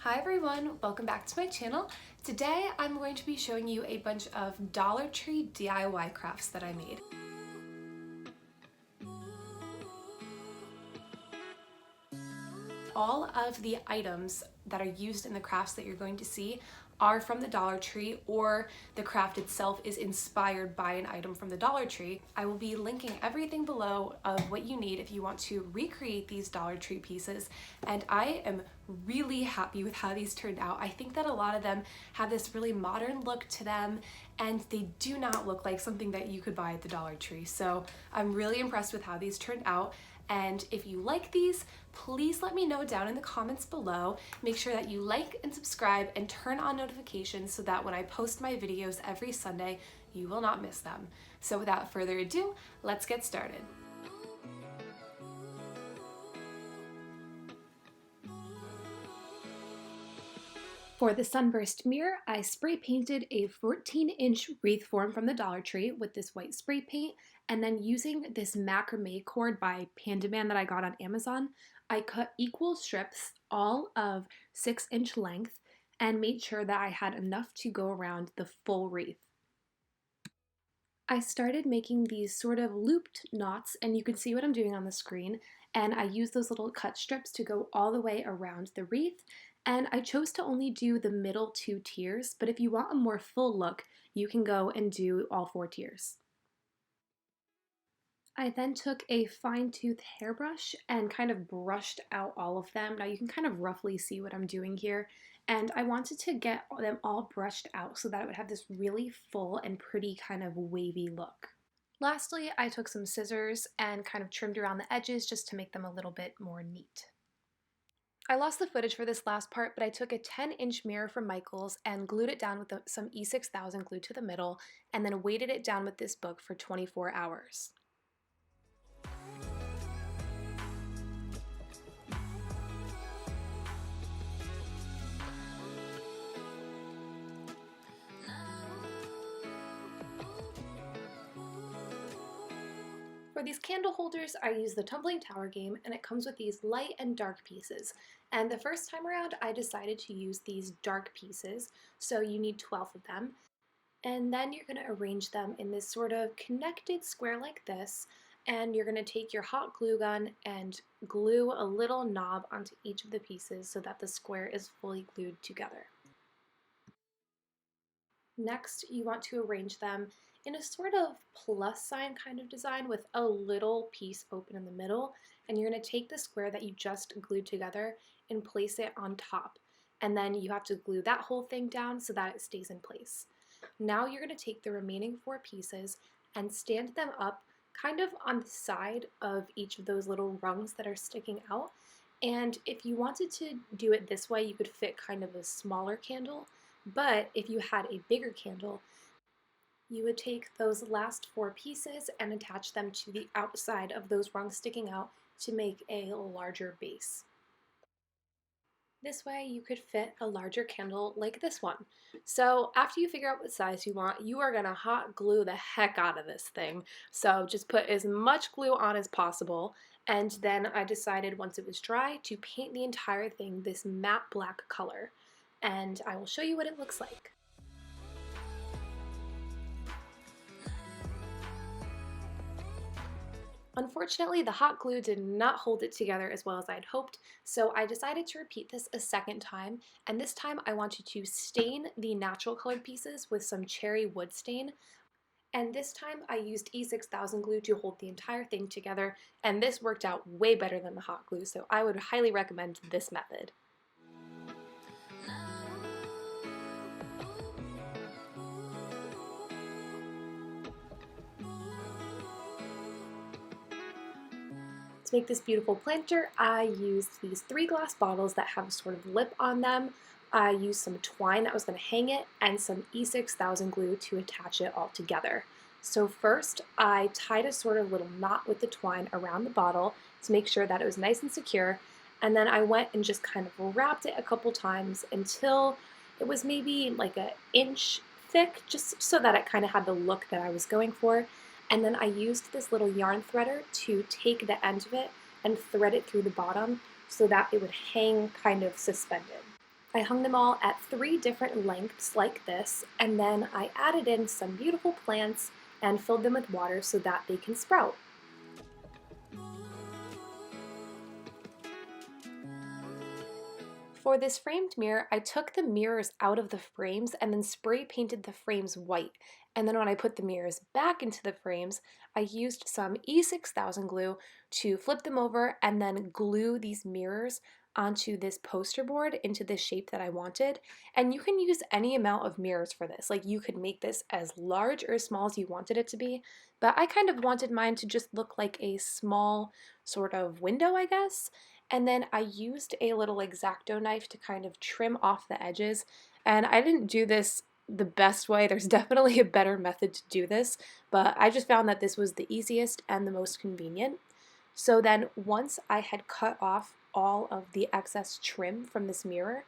Hi everyone, welcome back to my channel. Today I'm going to be showing you a bunch of Dollar Tree DIY crafts that I made. All of the items that are used in the crafts that you're going to see are from the Dollar Tree, or the craft itself is inspired by an item from the Dollar Tree. I will be linking everything below of what you need if you want to recreate these Dollar Tree pieces, and I am really happy with how these turned out. I think that a lot of them have this really modern look to them, and they do not look like something that you could buy at the Dollar Tree. So I'm really impressed with how these turned out. And if you like these, please let me know down in the comments below. Make sure that you like and subscribe and turn on notifications so that when I post my videos every Sunday, you will not miss them. So without further ado, let's get started. For the sunburst mirror, I spray painted a 14-inch wreath form from the Dollar Tree with this white spray paint, and then using this macrame cord by Panda Man that I got on Amazon, I cut equal strips, all of 6-inch length, and made sure that I had enough to go around the full wreath. I started making these sort of looped knots, and you can see what I'm doing on the screen, and I used those little cut strips to go all the way around the wreath, and I chose to only do the middle 2 tiers, but if you want a more full look, you can go and do all 4 tiers. I then took a fine-tooth hairbrush and kind of brushed out all of them. Now you can kind of roughly see what I'm doing here, and I wanted to get them all brushed out so that it would have this really full and pretty kind of wavy look. Lastly, I took some scissors and kind of trimmed around the edges just to make them a little bit more neat. I lost the footage for this last part, but I took a 10-inch mirror from Michael's and glued it down with some E6000 glued to the middle, and then weighted it down with this book for 24 hours. For these candle holders, I use the tumbling tower game, and it comes with these light and dark pieces. And the first time around, I decided to use these dark pieces, so you need 12 of them. And then you're going to arrange them in this sort of connected square like this, and you're going to take your hot glue gun and glue a little knob onto each of the pieces so that the square is fully glued together. Next, you want to arrange them in a sort of plus sign kind of design with a little piece open in the middle, and you're going to take the square that you just glued together and place it on top, and then you have to glue that whole thing down so that it stays in place. Now you're going to take the remaining 4 pieces and stand them up kind of on the side of each of those little rungs that are sticking out, and if you wanted to do it this way, you could fit kind of a smaller candle, but if you had a bigger candle, you would take those last 4 pieces and attach them to the outside of those rungs sticking out to make a larger base. This way you could fit a larger candle like this one. So after you figure out what size you want, you are gonna hot glue the heck out of this thing. So just put as much glue on as possible, and then I decided once it was dry to paint the entire thing this matte black color. And I will show you what it looks like. Unfortunately, the hot glue did not hold it together as well as I'd hoped, so I decided to repeat this a second time, and this time I wanted to stain the natural colored pieces with some cherry wood stain, and this time I used E6000 glue to hold the entire thing together, and this worked out way better than the hot glue, so I would highly recommend this method. To make this beautiful planter, I used these 3 glass bottles that have a sort of lip on them. I used some twine that was going to hang it, and some E6000 glue to attach it all together. So first, I tied a sort of little knot with the twine around the bottle to make sure that it was nice and secure, and then I went and just kind of wrapped it a couple times until it was maybe like an inch thick, just so that it kind of had the look that I was going for. And then I used this little yarn threader to take the end of it and thread it through the bottom so that it would hang kind of suspended. I hung them all at 3 different lengths like this, and then I added in some beautiful plants and filled them with water so that they can sprout. For this framed mirror, I took the mirrors out of the frames and then spray painted the frames white. And then when I put the mirrors back into the frames, I used some E6000 glue to flip them over and then glue these mirrors onto this poster board into the shape that I wanted. And you can use any amount of mirrors for this. Like you could make this as large or as small as you wanted it to be, but I kind of wanted mine to just look like a small sort of window, I guess. And then I used a little X-Acto knife to kind of trim off the edges. And I didn't do this the best way. There's definitely a better method to do this, but I just found that this was the easiest and the most convenient. So then once I had cut off all of the excess trim from this mirror,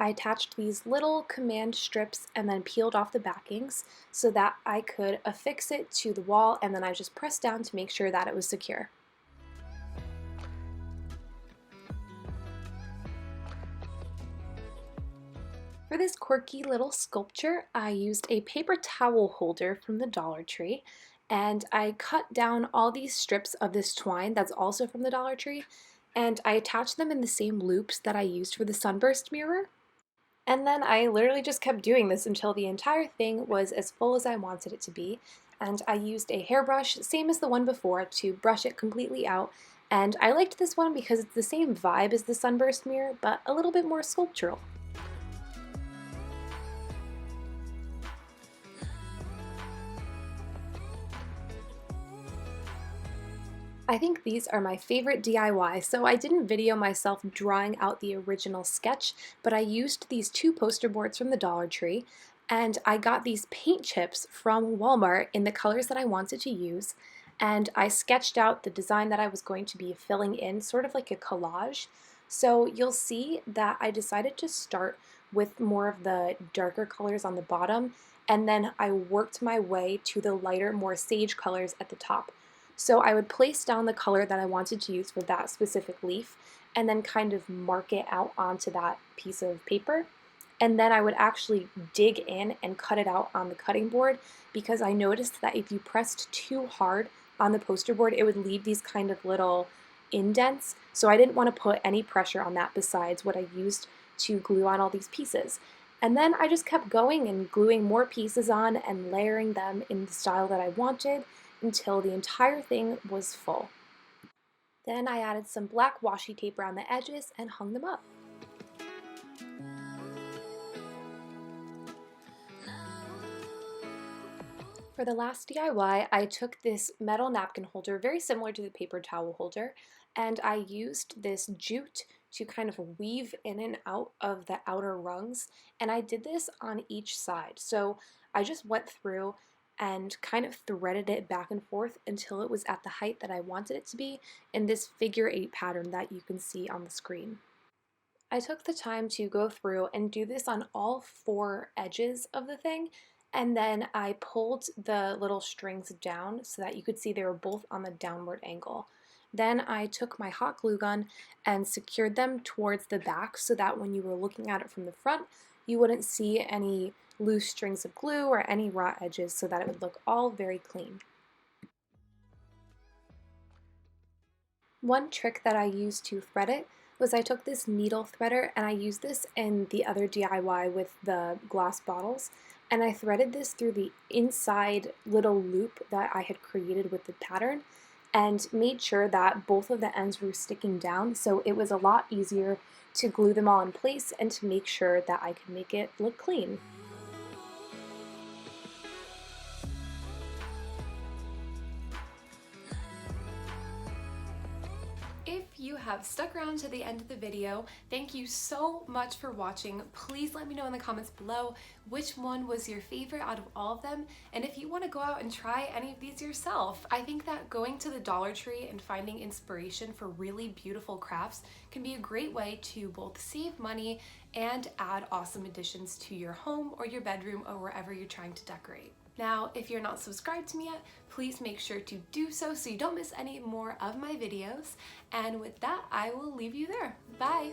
I attached these little command strips and then peeled off the backings so that I could affix it to the wall, and then I just pressed down to make sure that it was secure. For this quirky little sculpture, I used a paper towel holder from the Dollar Tree, and I cut down all these strips of this twine that's also from the Dollar Tree, and I attached them in the same loops that I used for the sunburst mirror. And then I literally just kept doing this until the entire thing was as full as I wanted it to be, and I used a hairbrush, same as the one before, to brush it completely out. And I liked this one because it's the same vibe as the sunburst mirror, but a little bit more sculptural. I think these are my favorite DIY, so I didn't video myself drawing out the original sketch, but I used these 2 poster boards from the Dollar Tree, and I got these paint chips from Walmart in the colors that I wanted to use, and I sketched out the design that I was going to be filling in, sort of like a collage. So you'll see that I decided to start with more of the darker colors on the bottom, and then I worked my way to the lighter, more sage colors at the top. So I would place down the color that I wanted to use for that specific leaf and then kind of mark it out onto that piece of paper. And then I would actually dig in and cut it out on the cutting board because I noticed that if you pressed too hard on the poster board, it would leave these kind of little indents. So I didn't want to put any pressure on that besides what I used to glue on all these pieces. And then I just kept going and gluing more pieces on and layering them in the style that I wanted until the entire thing was full. Then I added some black washi tape around the edges and hung them up. For the last DIY, I took this metal napkin holder, very similar to the paper towel holder, and I used this jute to kind of weave in and out of the outer rungs, and I did this on each side. So I just went through and kind of threaded it back and forth until it was at the height that I wanted it to be in this figure 8 pattern that you can see on the screen. I took the time to go through and do this on all 4 edges of the thing, and then I pulled the little strings down so that you could see they were both on the downward angle. Then I took my hot glue gun and secured them towards the back so that when you were looking at it from the front, you wouldn't see any loose strings of glue or any raw edges, so that it would look all very clean. One trick that I used to thread it was I took this needle threader, and I used this in the other DIY with the glass bottles, and I threaded this through the inside little loop that I had created with the pattern and made sure that both of the ends were sticking down, so it was a lot easier to glue them all in place and to make sure that I could make it look clean. If you have stuck around to the end of the video, thank you so much for watching. Please let me know in the comments below which one was your favorite out of all of them, and if you want to go out and try any of these yourself. I think that going to the Dollar Tree and finding inspiration for really beautiful crafts can be a great way to both save money and add awesome additions to your home or your bedroom or wherever you're trying to decorate. Now, if you're not subscribed to me yet, please make sure to do so you don't miss any more of my videos. And with that, I will leave you there. Bye!